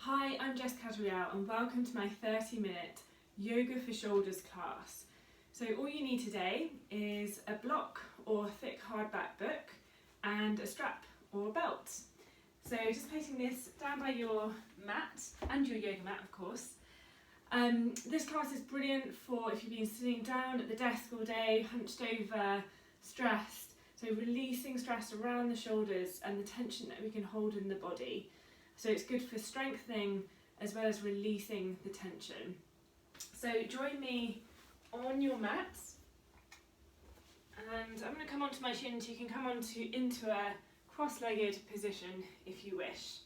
Hi, I'm Jess and welcome to my 30-minute Yoga for Shoulders class. So all you need today is a block or thick hardback book and a strap or a belt. So just placing this down by your mat and your yoga mat, of course. This class is brilliant for if you've been sitting down at the desk all day, hunched over, stressed. So releasing stress around the shoulders and the tension that we can hold in the body. So it's good for strengthening as well as releasing the tension. So join me on your mat, and I'm going to come onto my shin so you can come into a cross-legged position if you wish.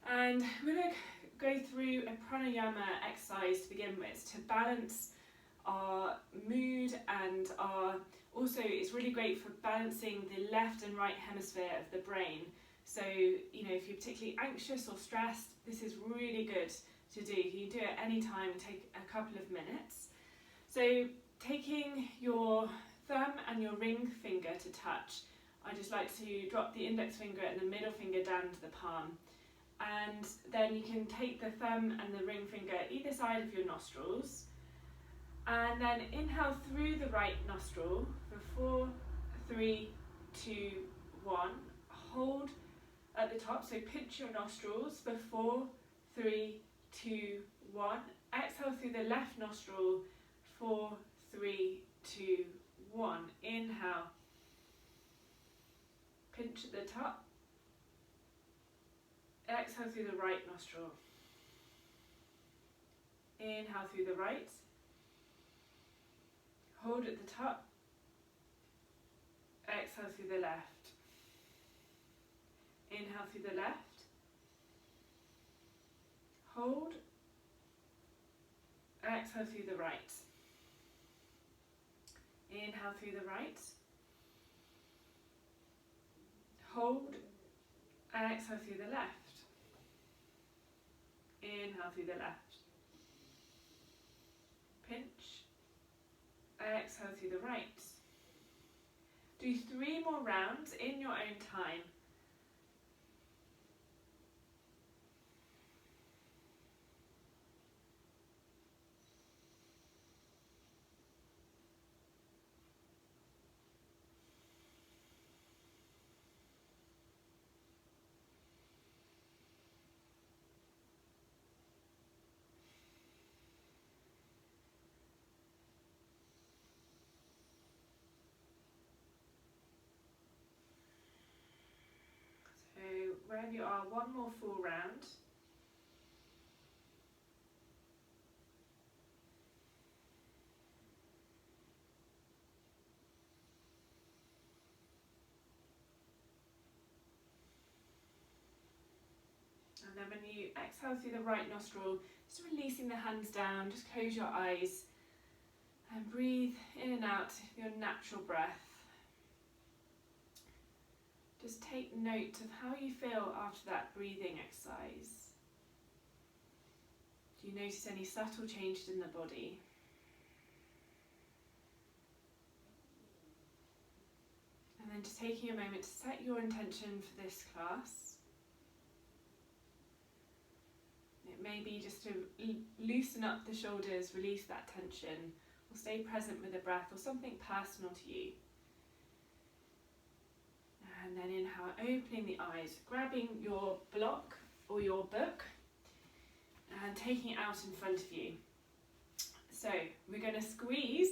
And we're going to go through a pranayama exercise to begin with to balance our mood and also it's really great for balancing the left and right hemisphere of the brain. So, if you're particularly anxious or stressed, this is really good to do. You can do it any time and take a couple of minutes. So, taking your thumb and your ring finger to touch, I just like to drop the index finger and the middle finger down to the palm. And then you can take the thumb and the ring finger either side of your nostrils. And then inhale through the right nostril for 4, 3, 2, 1. Hold at the top, so pinch your nostrils for 4, 3, 2, 1. Exhale through the left nostril, 4, 3, 2, 1. Inhale. Pinch at the top. Exhale through the right nostril. Inhale through the right. Hold at the top. Exhale through the left. Inhale through the left. Hold. Exhale through the right. Inhale through the right. Hold. Exhale through the left. Inhale through the left. Pinch. Exhale through the right. Do 3 more rounds in your own time. Wherever you are, 1 more full round. And then when you exhale through the right nostril, just releasing the hands down, just close your eyes and breathe in and out your natural breath. Just take note of how you feel after that breathing exercise. Do you notice any subtle changes in the body? And then just taking a moment to set your intention for this class. It may be just to loosen up the shoulders, release that tension, or stay present with the breath, or something personal to you. And then inhale, opening the eyes, grabbing your block or your book and taking it out in front of you. So we're going to squeeze,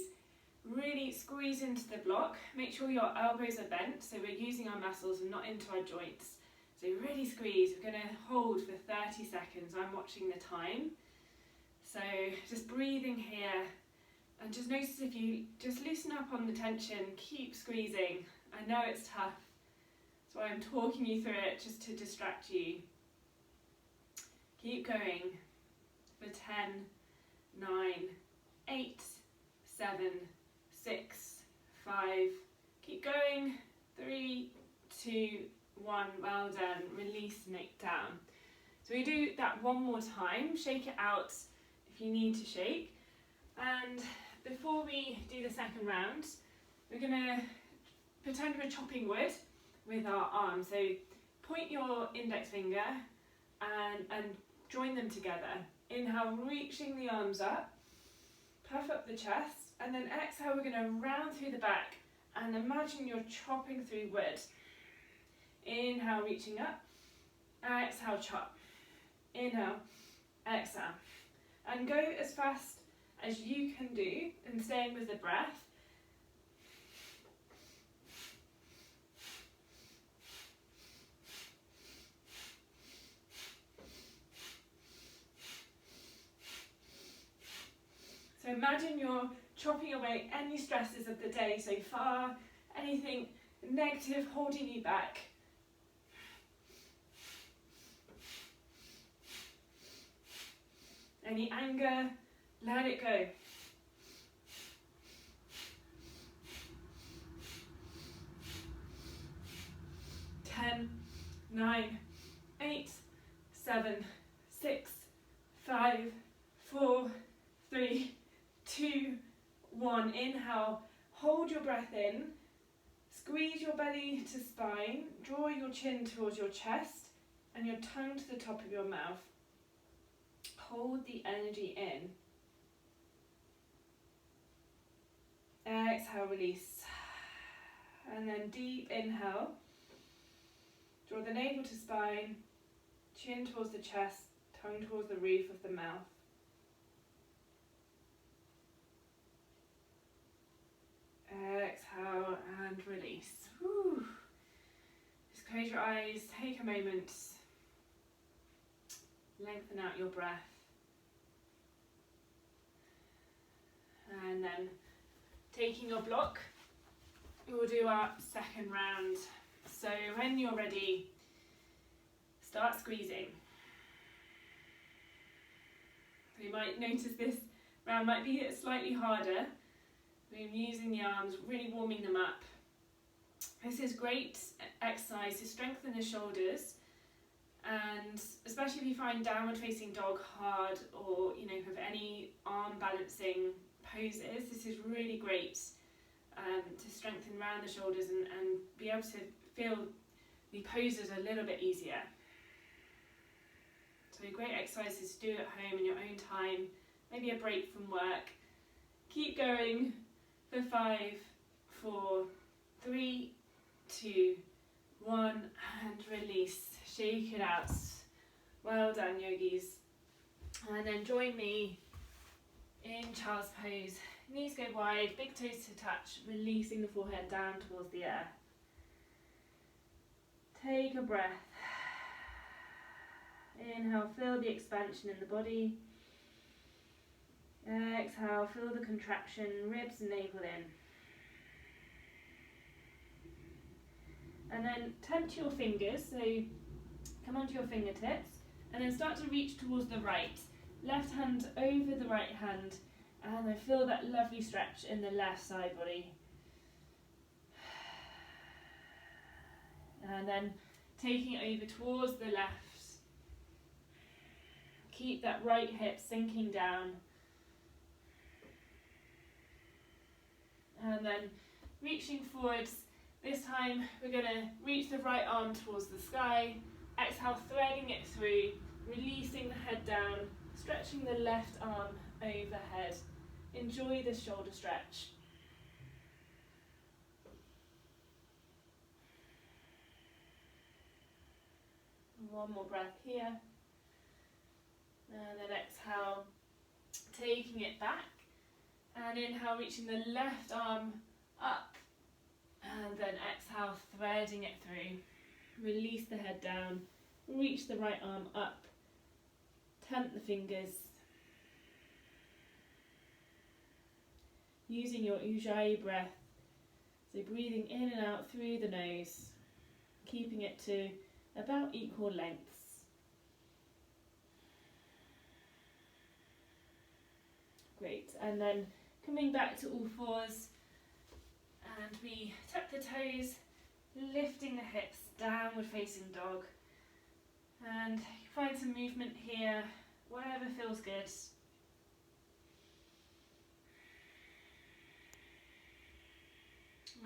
really squeeze into the block. Make sure your elbows are bent so we're using our muscles and not into our joints. So really squeeze. We're going to hold for 30 seconds. I'm watching the time. So just breathing here and just notice if you just loosen up on the tension, keep squeezing. I know it's tough. So I'm talking you through it just to distract you. Keep going for 10, 9, 8, 7, 6, 5. Keep going. 3, 2, 1. Well done. Releasing it down. So we do that one more time. Shake it out if you need to shake. And before we do the second round, we're going to pretend we're chopping wood with our arms. So point your index finger and join them together. Inhale, reaching the arms up, puff up the chest, and then exhale, we're going to round through the back and imagine you're chopping through wood. Inhale, reaching up, exhale, chop. Inhale, exhale, and go as fast as you can do, and staying with the breath. So imagine you're chopping away any stresses of the day so far, anything negative holding you back. Any anger, let it go. Ten, 9, 8, 7, 6, 5, 4, 3, 2, 1. Inhale, hold your breath in, squeeze your belly to spine, draw your chin towards your chest and your tongue to the top of your mouth. Hold the energy in. Exhale, release. And then deep inhale. Draw the navel to spine, chin towards the chest, tongue towards the roof of the mouth. Exhale and release. Whew. Just close your eyes, take a moment, lengthen out your breath. And then taking your block, we'll do our second round. So when you're ready, start squeezing. So you might notice this round might be slightly harder. We're using the arms, really warming them up. This is great exercise to strengthen the shoulders, and especially if you find downward facing dog hard, or have any arm balancing poses, this is really great to strengthen around the shoulders and be able to feel the poses a little bit easier. So great exercises to do at home in your own time, maybe a break from work. Keep going for 5, 4, 3, 2, 1, and release. Shake it out. Well done, yogis. And then join me in child's pose. Knees go wide, big toes to touch, releasing the forehead down towards the earth. Take a breath. Inhale, feel the expansion in the body. Exhale, feel the contraction, ribs and navel in. And then tempt your fingers, so come onto your fingertips, and then start to reach towards the right. Left hand over the right hand, and then feel that lovely stretch in the left side body. And then taking it over towards the left. Keep that right hip sinking down. And then reaching forwards. This time we're going to reach the right arm towards the sky. Exhale, threading it through, releasing the head down, stretching the left arm overhead. Enjoy this shoulder stretch. One more breath here. And then exhale, taking it back. And inhale, reaching the left arm up. And then exhale, threading it through. Release the head down. Reach the right arm up. Tempt the fingers. Using your Ujjayi breath. So breathing in and out through the nose. Keeping it to about equal lengths. Great. And then coming back to all fours. And we tuck the toes, lifting the hips, downward facing dog. And find some movement here, wherever feels good.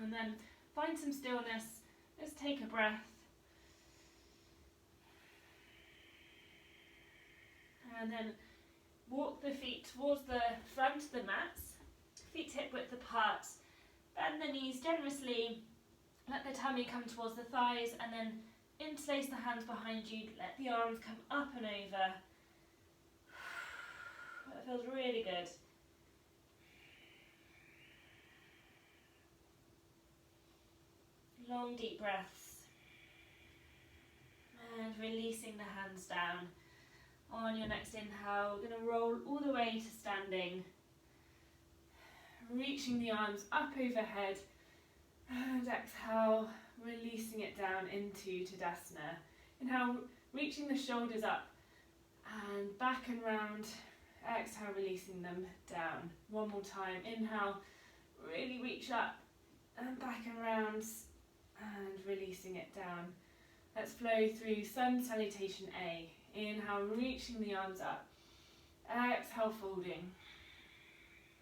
And then find some stillness. Let's take a breath. And then walk the feet towards the front of the mats, feet hip width apart, bend the knees generously, let the tummy come towards the thighs, and then interlace the hands behind you, let the arms come up and over. That feels really good. Long deep breaths. And releasing the hands down. On your next inhale, we're going to roll all the way to standing. Reaching the arms up overhead. And exhale, releasing it down into Tadasana. Inhale, reaching the shoulders up and back and round. Exhale, releasing them down. One more time. Inhale, really reach up and back and round and releasing it down. Let's flow through Sun Salutation A. Inhale, reaching the arms up. Exhale, folding.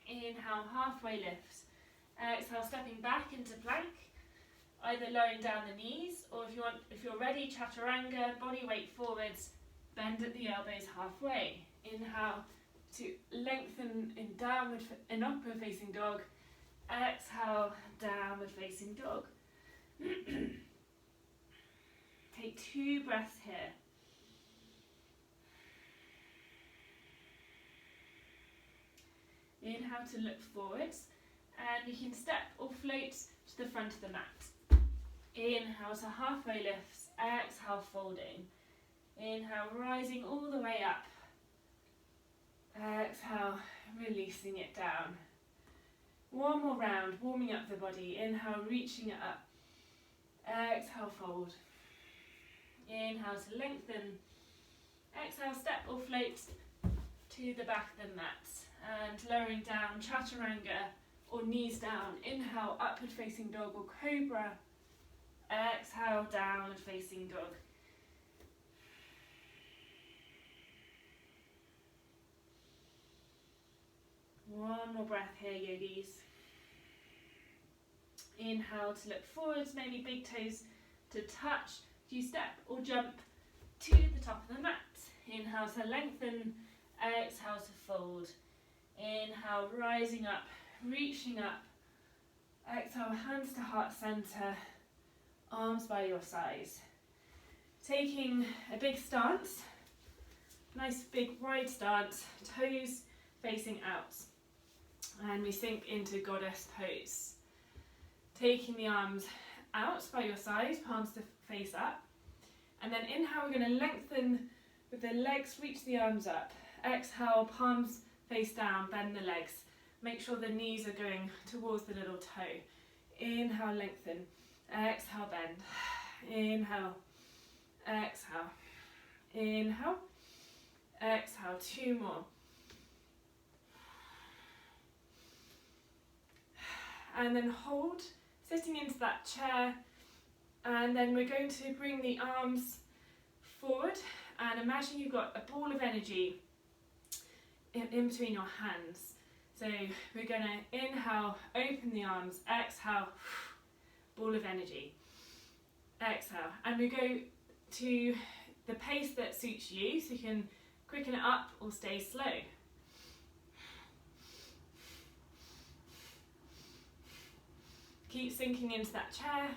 Inhale, halfway lift. Exhale, stepping back into plank, either lowering down the knees, or if you're ready, chaturanga, body weight forwards, bend at the elbows halfway. Inhale to lengthen in upward facing dog. Exhale, downward facing dog. Take 2 breaths here. Inhale to look forwards, and you can step or float to the front of the mat. Inhale to halfway lifts, exhale folding. Inhale, rising all the way up. Exhale, releasing it down. One more round, warming up the body. Inhale, reaching it up. Exhale, fold. Inhale to lengthen. Exhale, step or float to the back of the mat. And lowering down, chaturanga or knees down. Inhale, upward facing dog or cobra. Exhale, downward facing dog. One more breath here, yogis. Inhale to look forwards, maybe big toes to touch. You step or jump to the top of the mat. Inhale to lengthen, exhale to fold. Inhale, rising up, reaching up. Exhale, hands to heart center, arms by your sides. Taking a big stance, nice big wide stance, toes facing out. And we sink into goddess pose. Taking the arms out by your side, palms to face up. And then inhale, we're going to lengthen with the legs, reach the arms up. Exhale, palms face down, bend the legs. Make sure the knees are going towards the little toe. Inhale, lengthen. Exhale, bend. Inhale, exhale. Inhale, exhale. 2 more. And then hold, sitting into that chair. And then we're going to bring the arms forward and imagine you've got a ball of energy in between your hands. So we're going to inhale, open the arms, exhale, ball of energy. Exhale. And we go to the pace that suits you, so you can quicken it up or stay slow. Keep sinking into that chair.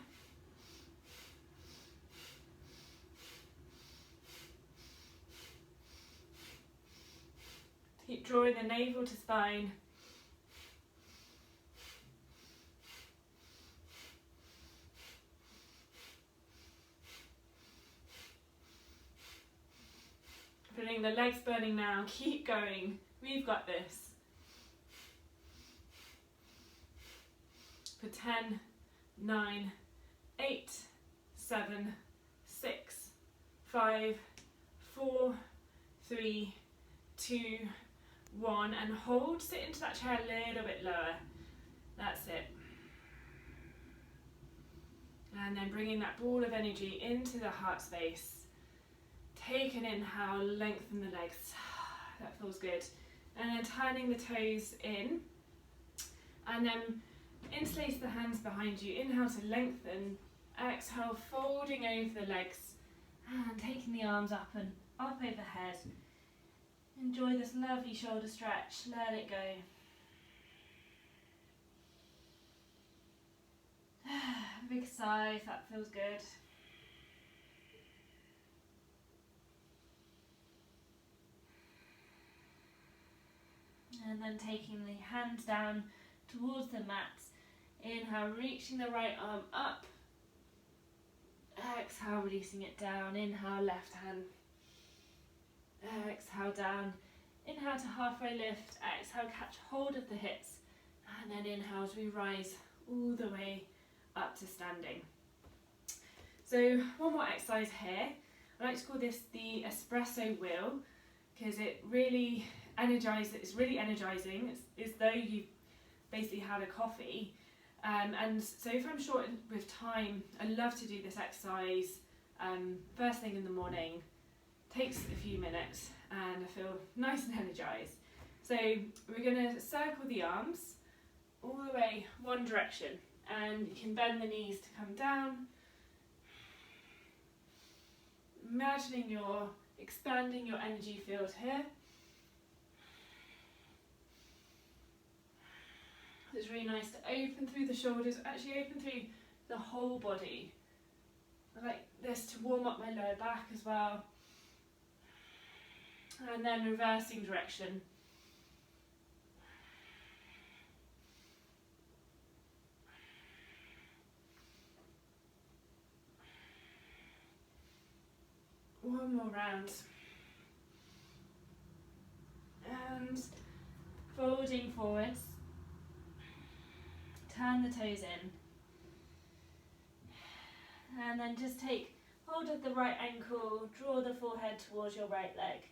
Keep drawing the navel to spine. Feeling the legs burning now. Keep going. We've got this. For 10, 9, 8, 7, 6, 5, 4, 3, 2, 1, and hold. Sit into that chair a little bit lower. That's it. And then bringing that ball of energy into the heart space. Take an inhale, lengthen the legs. That feels good. And then turning the toes in. And then interlace the hands behind you. Inhale to lengthen. Exhale, folding over the legs. And taking the arms up and up overhead. Enjoy this lovely shoulder stretch, let it go. Big sigh if that feels good. And then taking the hands down towards the mat. Inhale, reaching the right arm up. Exhale, releasing it down. Inhale, left hand. Exhale, down. Inhale to halfway lift. Exhale, catch hold of the hips. And then inhale as we rise all the way up to standing. So one more exercise here. I like to call this the espresso wheel because it really energizes. It's really energizing. It's as though you've basically had a coffee. And so if I'm short with time, I love to do this exercise first thing in the morning. Takes a few minutes and I feel nice and energized. So we're going to circle the arms all the way one direction, and you can bend the knees to come down. Imagining you're expanding your energy field here. It's really nice to open through the shoulders, actually open through the whole body. I like this to warm up my lower back as well. And then reversing direction. One more round. And folding forwards. Turn the toes in. And then just take hold of the right ankle, draw the forehead towards your right leg.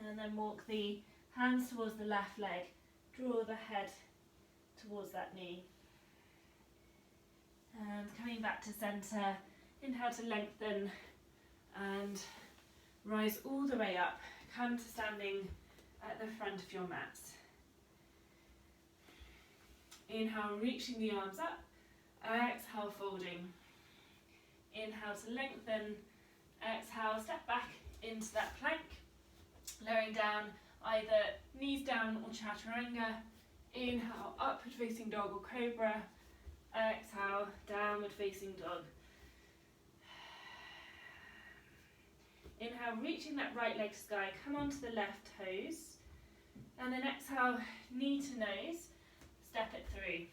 And then walk the hands towards the left leg, draw the head towards that knee. And coming back to centre, inhale to lengthen and rise all the way up. Come to standing at the front of your mat. Inhale, reaching the arms up. Exhale, folding. Inhale to lengthen. Exhale, step back into that plank. Lowering down, either knees down or chaturanga. Inhale, upward facing dog or cobra. Exhale, downward facing dog. Inhale, reaching that right leg to sky, come onto the left toes. And then exhale, knee to nose, step it through.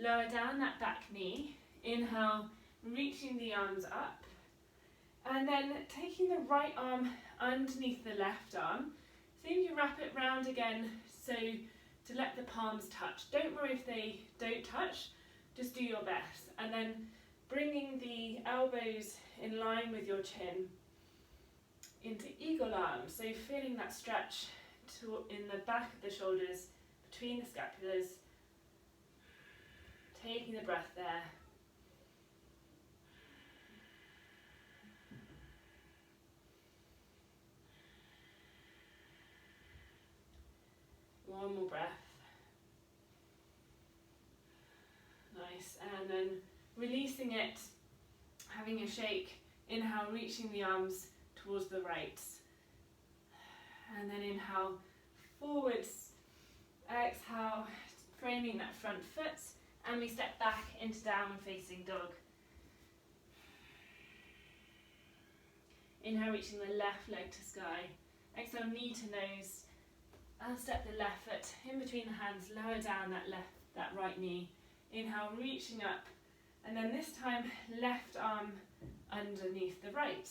Lower down that back knee. Inhale, reaching the arms up. And then taking the right arm underneath the left arm. See if you wrap it round again, so to let the palms touch. Don't worry if they don't touch, just do your best. And then bringing the elbows in line with your chin into eagle arms. So feeling that stretch in the back of the shoulders, between the scapulars. Taking the breath there. One more breath. Nice. And then releasing it, having a shake. Inhale, reaching the arms towards the right. And then inhale, forwards. Exhale, framing that front foot. And we step back into downward facing dog. Inhale, reaching the left leg to sky. Exhale, knee to nose. And step the left foot in between the hands, lower down that right knee. Inhale, reaching up. And then this time, left arm underneath the right.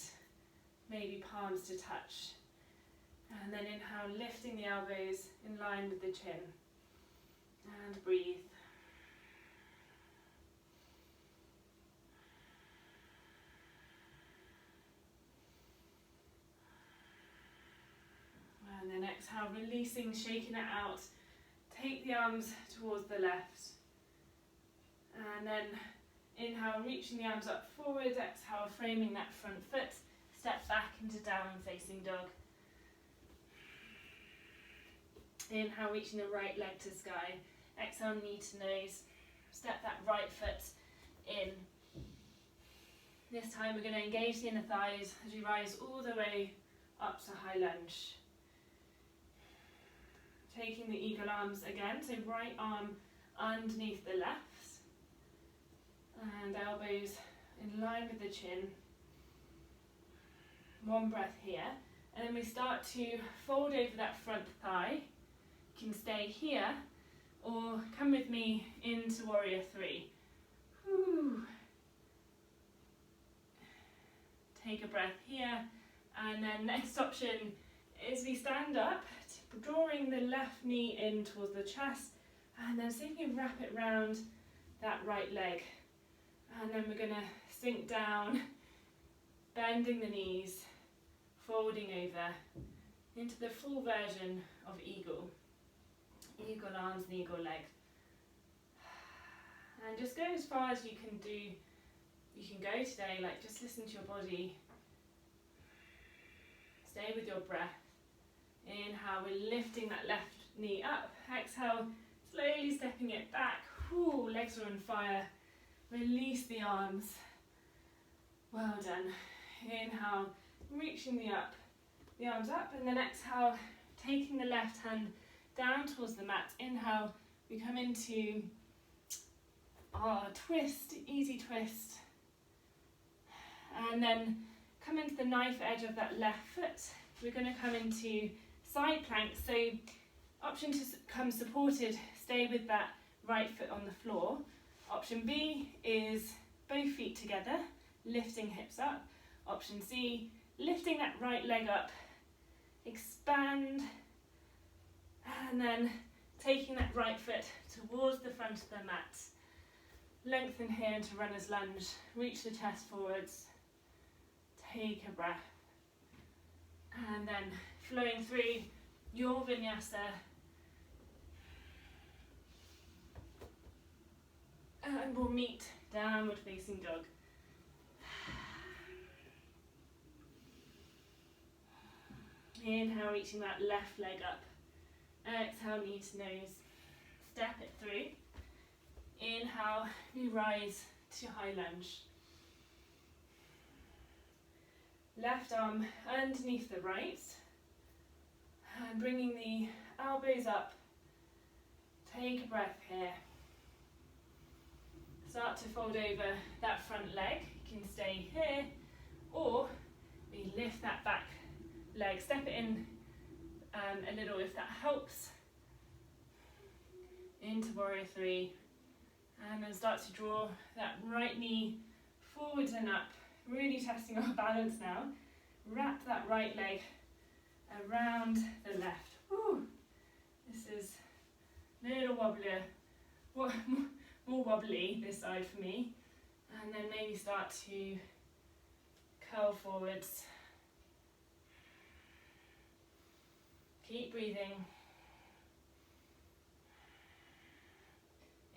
Maybe palms to touch. And then inhale, lifting the elbows in line with the chin. And breathe. And then exhale, releasing, shaking it out. Take the arms towards the left. And then inhale, reaching the arms up forward. Exhale, framing that front foot. Step back into downward facing dog. Inhale, reaching the right leg to sky. Exhale, knee to nose. Step that right foot in. This time we're going to engage the inner thighs as we rise all the way up to high lunge. Taking the eagle arms again, so right arm underneath the left and elbows in line with the chin. One breath here, and then we start to fold over that front thigh. You can stay here or come with me into warrior three. Whew. Take a breath here, and then next option is we stand up, drawing the left knee in towards the chest, and then see if you can wrap it round that right leg. And then we're going to sink down, bending the knees, folding over into the full version of eagle. Eagle arms and eagle legs. And just go as far as you can do. You can go today, like just listen to your body. Stay with your breath. Inhale, we're lifting that left knee up. Exhale, slowly stepping it back. Whew, legs are on fire. Release the arms. Well done. Inhale, reaching the arms up, and then exhale, taking the left hand down towards the mat. Inhale, we come into our twist, easy twist. And then come into the knife edge of that left foot. We're going to come into side plank. So option to come supported, stay with that right foot on the floor. Option B is both feet together, lifting hips up. Option C, lifting that right leg up, expand, and then taking that right foot towards the front of the mat. Lengthen here into runner's lunge, reach the chest forwards, take a breath, and then flowing through your vinyasa. And we'll meet downward facing dog. Inhale, reaching that left leg up. Exhale, knee to nose. Step it through. Inhale, we rise to high lunge. Left arm underneath the right. And bringing the elbows up. Take a breath here. Start to fold over that front leg. You can stay here, or we lift that back leg, step it in a little if that helps, into warrior three, and then start to draw that right knee forwards and up, really testing our balance now. Wrap that right leg around the left. Woo. This is a little wobblier, more wobbly this side for me, and then maybe start to curl forwards. Keep breathing.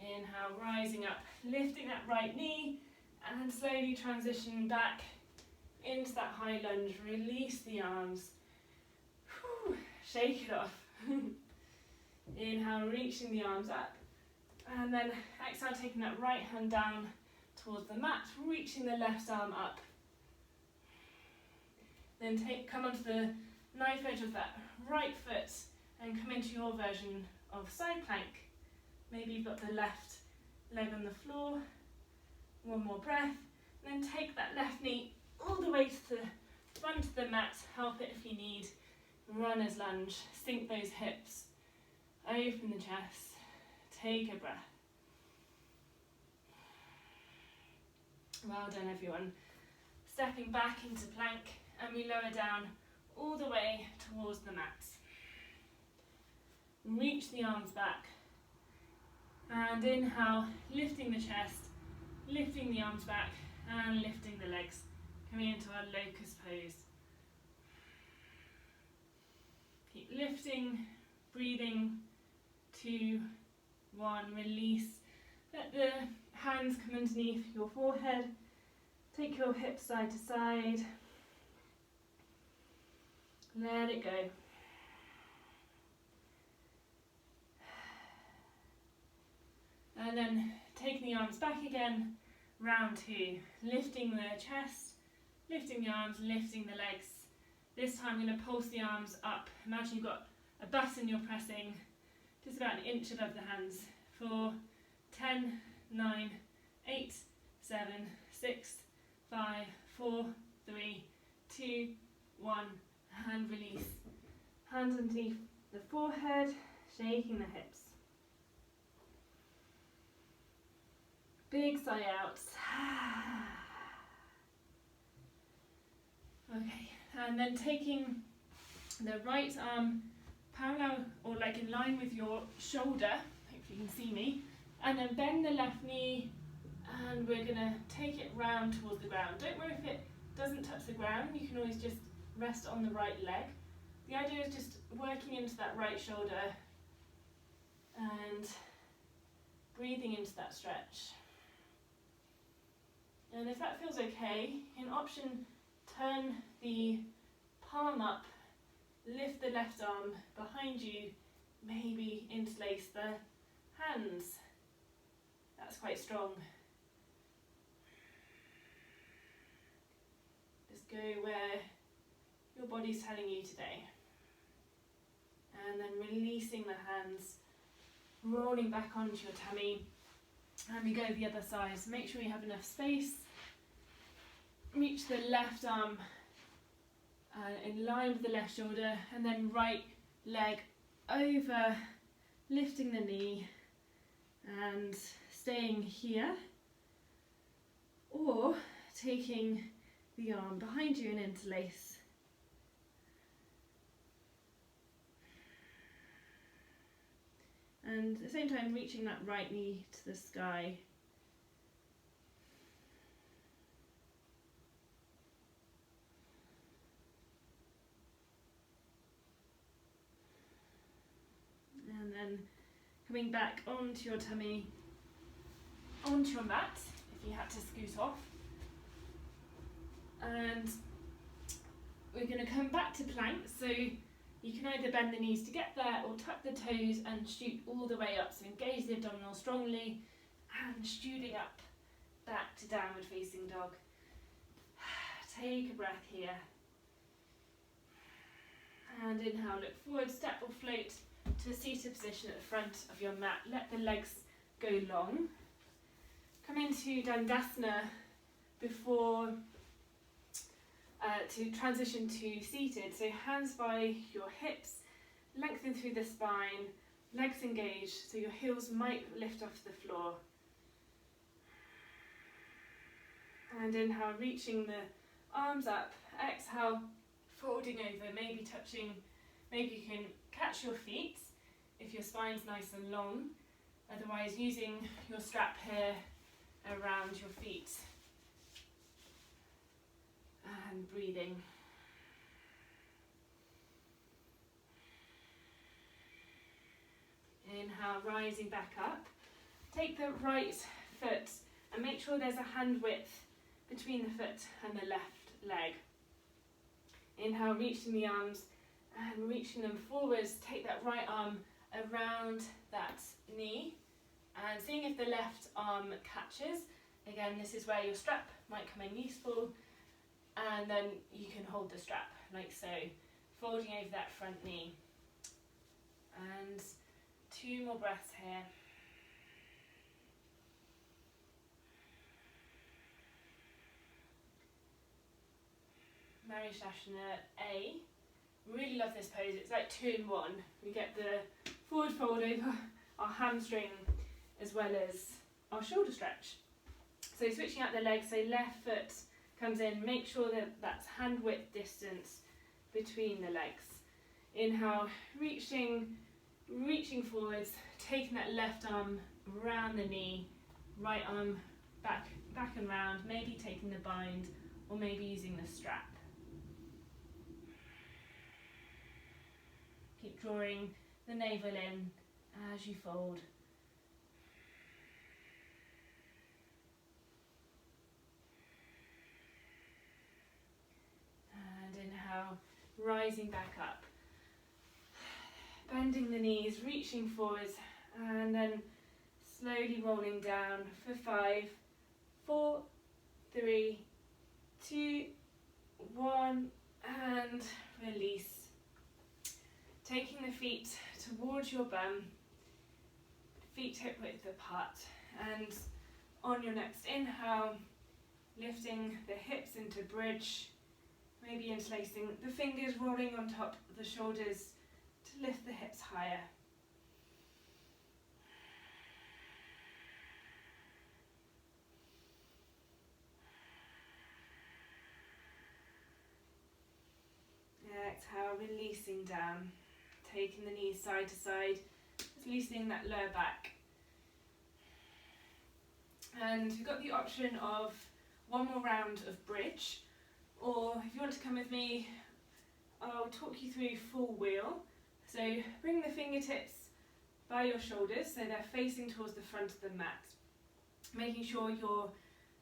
Inhale, rising up, lifting that right knee, and slowly transition back into that high lunge. Release the arms. Whew, shake it off. Inhale, reaching the arms up. And then exhale, taking that right hand down towards the mat, reaching the left arm up. Then come onto the knife edge of that right foot and come into your version of side plank. Maybe you've got the left leg on the floor. One more breath. And then take that left knee all the way to the front of the mat. Help it if you need. Runner's lunge. Sink those hips. Open the chest. Take a breath. Well done, everyone. Stepping back into plank, and we lower down all the way towards the mat. Reach the arms back. And inhale, lifting the chest, lifting the arms back, and lifting the legs. Coming into our locust pose. Keep lifting, breathing. 2, 1, release. Let the hands come underneath your forehead. Take your hips side to side. Let it go. And then taking the arms back again, Round 2, lifting the chest, lifting the arms, lifting the legs. This time I'm going to pulse the arms up. Imagine you've got a button you're pressing just about an inch above the hands. For 10, 9, 8, 7, 6, 5, 4, 3, 2, 1, and release. Hands underneath the forehead, shaking the hips. Big sigh out. Okay, and then taking the right arm parallel or like in line with your shoulder, hopefully you can see me, and then bend the left knee, and we're going to take it round towards the ground. Don't worry if it doesn't touch the ground, you can always just rest on the right leg. The idea is just working into that right shoulder and breathing into that stretch. And if that feels okay, in option, turn the palm up, lift the left arm behind you, maybe interlace the hands. That's quite strong. Just go where your body's telling you today. And then releasing the hands, rolling back onto your tummy. And we go the other side. So make sure you have enough space. Reach the left arm in line with the left shoulder, and then right leg over, lifting the knee and staying here, or taking the arm behind you and interlace. And at the same time reaching that right knee to the sky. And then coming back onto your tummy, onto your mat, if you had to scoot off. And we're going to come back to plank, so you can either bend the knees to get there or tuck the toes and shoot all the way up. So engage the abdominal strongly and shooting up back to downward facing dog. Take a breath here. And inhale, look forward, step or float to a seated position at the front of your mat. Let the legs go long. Come into Dandasana before to transition to seated. So hands by your hips, lengthen through the spine, legs engaged, so your heels might lift off the floor. And inhale, reaching the arms up. Exhale, folding over, maybe touching, maybe you can catch your feet if your spine's nice and long. Otherwise, using your strap here around your feet. And breathing. Inhale, rising back up. Take the right foot and make sure there's a hand width between the foot and the left leg. Inhale, reaching the arms and reaching them forwards. Take that right arm around that knee and seeing if the left arm catches. Again, this is where your strap might come in useful. And then you can hold the strap like so, folding over that front knee. And 2 more breaths here. Marishasana A. Really love this pose. It's like 2 in 1. We get the forward fold over our hamstring as well as our shoulder stretch. So switching out the legs, so left foot comes in, make sure that that's hand width distance between the legs. Inhale, reaching forwards, taking that left arm around the knee, right arm back and round, maybe taking the bind or maybe using the strap. Keep drawing the navel in as you fold. Inhale, rising back up, bending the knees, reaching forwards, and then slowly rolling down for 5, 4, 3, 2, 1, and release. Taking the feet towards your bum, feet hip width apart, and on your next inhale, lifting the hips into bridge, maybe interlacing the fingers, rolling on top of the shoulders to lift the hips higher. Exhale, releasing down, taking the knees side to side, just loosening that lower back. And we've got the option of one more round of bridge, or if you want to come with me, I'll talk you through full wheel. So bring the fingertips by your shoulders so they're facing towards the front of the mat, making sure your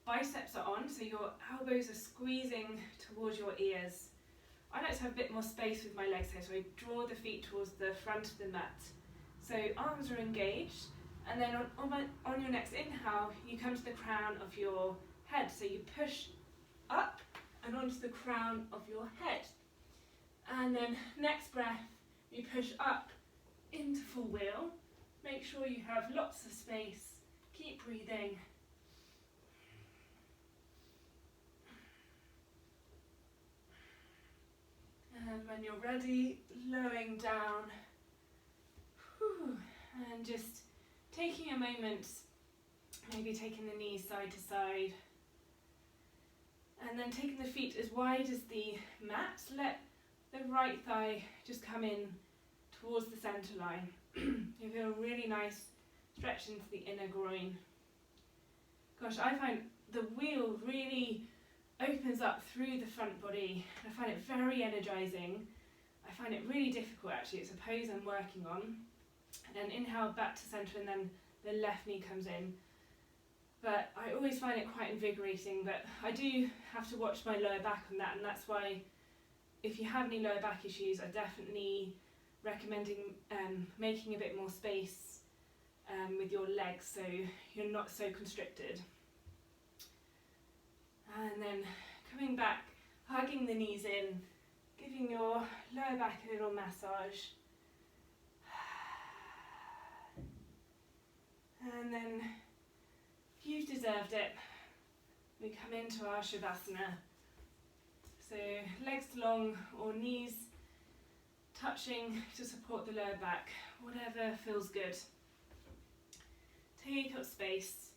biceps are on, so your elbows are squeezing towards your ears. I like to have a bit more space with my legs here, so I draw the feet towards the front of the mat. So arms are engaged, and then on your next inhale, you come to the crown of your head. So you push up and onto the crown of your head. And then next breath, you push up into full wheel. Make sure you have lots of space. Keep breathing. And when you're ready, lowering down. And just taking a moment, maybe taking the knees side to side. And then taking the feet as wide as the mat. Let the right thigh just come in towards the centre line. You feel a really nice stretch into the inner groin. Gosh, I find the wheel really opens up through the front body. I find it very energizing. I find it really difficult actually. It's a pose I'm working on. And then inhale back to centre, and then the left knee comes in. But I always find it quite invigorating, but I do have to watch my lower back on that, and that's why if you have any lower back issues, I definitely recommending making a bit more space with your legs so you're not so constricted. And then coming back, hugging the knees in, giving your lower back a little massage. And then, if you've deserved it, we come into our Shavasana. So legs long or knees touching to support the lower back, whatever feels good. Take up space.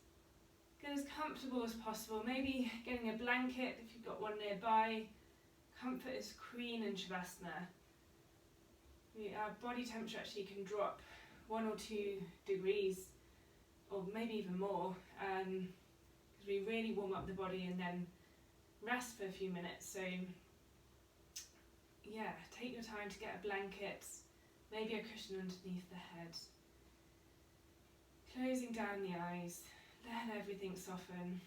Get as comfortable as possible, maybe getting a blanket if you've got one nearby. Comfort is queen in Shavasana. Our body temperature actually can drop 1 or 2 degrees, or maybe even more, because we really warm up the body and then rest for a few minutes. So yeah, take your time to get a blanket, maybe a cushion underneath the head. Closing down the eyes, let everything soften.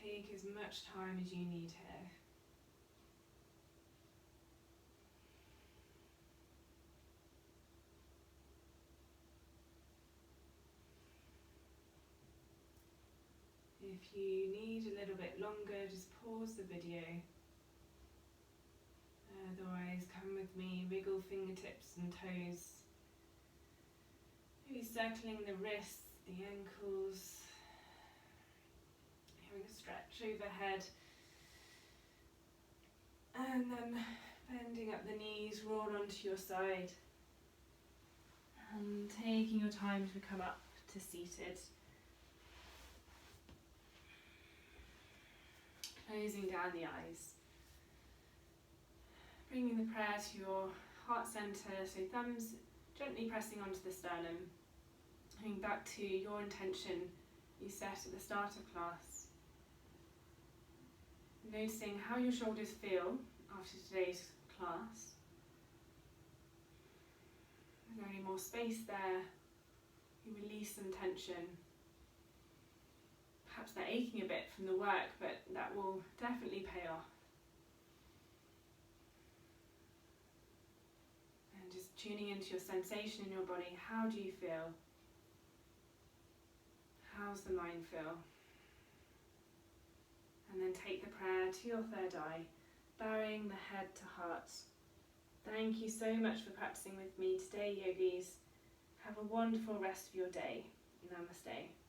Take as much time as you need here. If you need a little bit longer, just pause the video. Otherwise, come with me, wiggle fingertips and toes. Maybe circling the wrists, the ankles. Having a stretch overhead. And then bending up the knees, roll onto your side. And taking your time to come up to seated. Closing down the eyes. Bringing the prayer to your heart centre, so thumbs gently pressing onto the sternum. Coming back to your intention you set at the start of class. Noticing how your shoulders feel after today's class. Is there any more space there? You release some tension. perhaps they're aching a bit from the work, but that will definitely pay off. And just tuning into your sensation in your body. How do you feel? How's the mind feel? And then take the prayer to your third eye, bowing the head to heart. Thank you so much for practicing with me today, yogis. Have a wonderful rest of your day. Namaste.